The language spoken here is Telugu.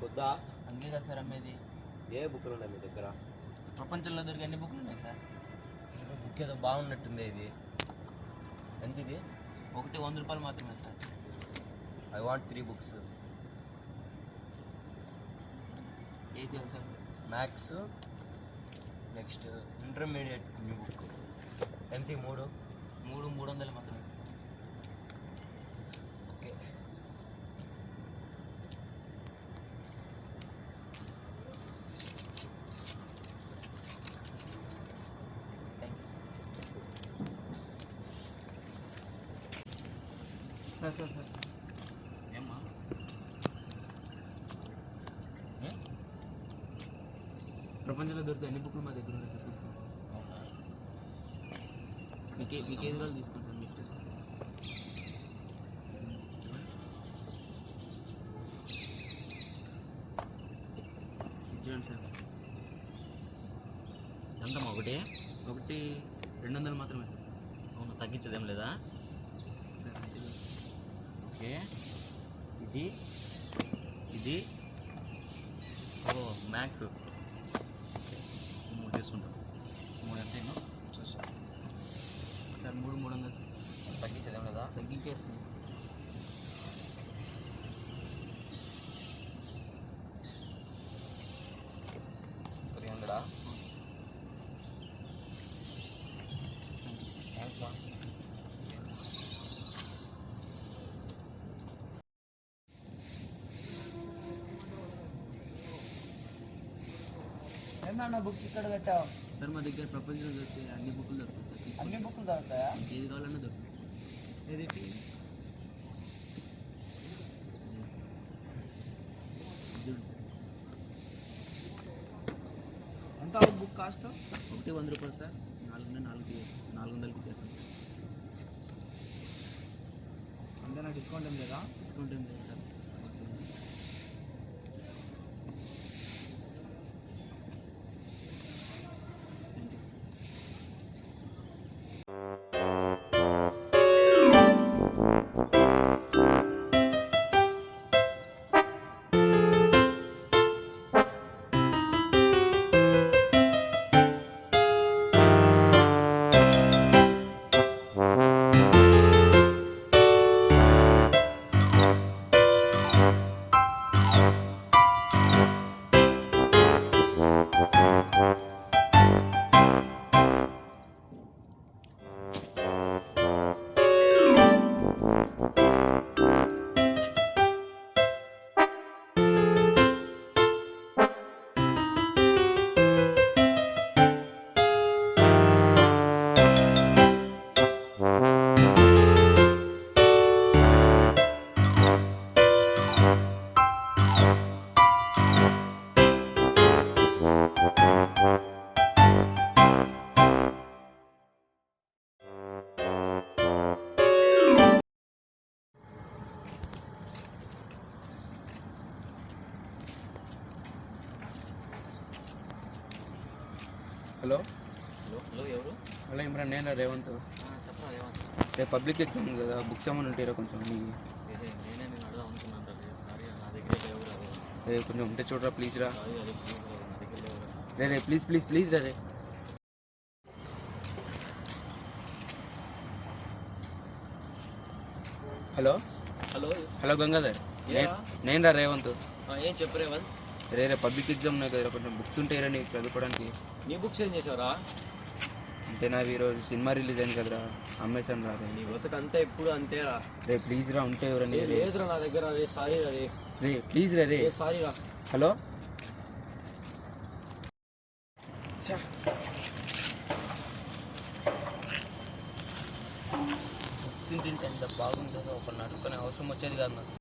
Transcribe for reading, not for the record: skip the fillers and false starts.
వద్దా? అందుకే కదా సార్ అమ్మేది. ఏ బుక్లు ఉన్నాయి మీ దగ్గర? ప్రపంచంలో దొరికే అన్ని బుక్లు ఉన్నాయి సార్. బుక్ ఏదో బాగున్నట్టుంది. ఇది ఎంత? ఇది ఒకటి 100 రూపాయలు మాత్రమే సార్. I want 3 books. ఏది sir? Maths, next intermediate new book. ఎంత? 300 మాత్రమే. ఓకే. సార్ ఏమ్మా ప్రపంచంలో దొరికే అన్ని బుక్లు మా దగ్గర ఉన్నాయి సార్. మీకు ఏది కావాలి తీసుకోండి సార్. మీ ఇష్టం. చూడండి సార్. ఎంతమ్మా? ఒకటి 200 మాత్రమే సార్. అవును, తగ్గించదేం లేదా? ఓకే. ఇది ఓ మ్యాథ్స్ 3 తీసుకుంటాం. 3 ఎంతైనా చూసాం సార్. 300 తగ్గించదేం లేదా? తగ్గించేస్తుంది. $300. థ్యాంక్స్ మా. ఏమన్నా బుక్స్ ఇక్కడ పెట్టావు? సార్ మా దగ్గర ప్రపంచంలో దొరికే అన్ని బుక్లు దొరుకుతాయి సార్. అన్ని బుక్లు దొరుకుతాయా? ఏది కావాలన్నా దొరుకుతాయి. ఏది ఎంత బుక్ కాస్ట్? ఒకటి 100 రూపాయలు సార్. 400కి చేస్తాం. అంతేనా? డిస్కౌంట్ ఏం లేదా? డిస్కౌంట్ ఏం లేదు సార్. హలో ఎవరు? హలో ఇమ్రాన్, నేను రేవంత్. చెప్పరా రేవంత్. రేపు పబ్లిక్ ఎగ్జామ్ కదా, బుక్స్ ఏమైనా ఉంటారా కొంచెం? నేనే నేను అడుగుదాం అనుకున్నాను రా. సారీ, నా దగ్గర లేవు రా. రే కొంచెం ఉంటే చూడరా ప్లీజ్ రా. సారీ అదే, ప్లీజ్ రా, నా దగ్గర లేవు రా. రే ప్లీజ్ రా రే. హలో గంగాధర్, నేను రా రేవంత్. ఏం చెప్పు రేవంత్? రే పబ్లిక్ ఎగ్జామ్ ఉన్నాయి కదా, కొంచెం బుక్స్ ఉంటాయిరా నీకు చదువుకోవడానికి. నీ బుక్స్ ఏం చేసావురా? అంటే నావి ఈరోజు సినిమా రిలీజ్ అయింది కదరా, అమ్మేశాను రా. నీ బతుకు అంతా ఎప్పుడు అంతేరా. రే ప్లీజ్ రా, ఉంటే ఎవరా? లేదురా నా దగ్గర. అదే సారీ రా. రే ప్లీజ్ రా రే. సారీ రా. హలో బుక్స్ తింటే ఎంత బాగుంటుందో ఒక నడుకునే అవసరం వచ్చేది కాదు నాకు.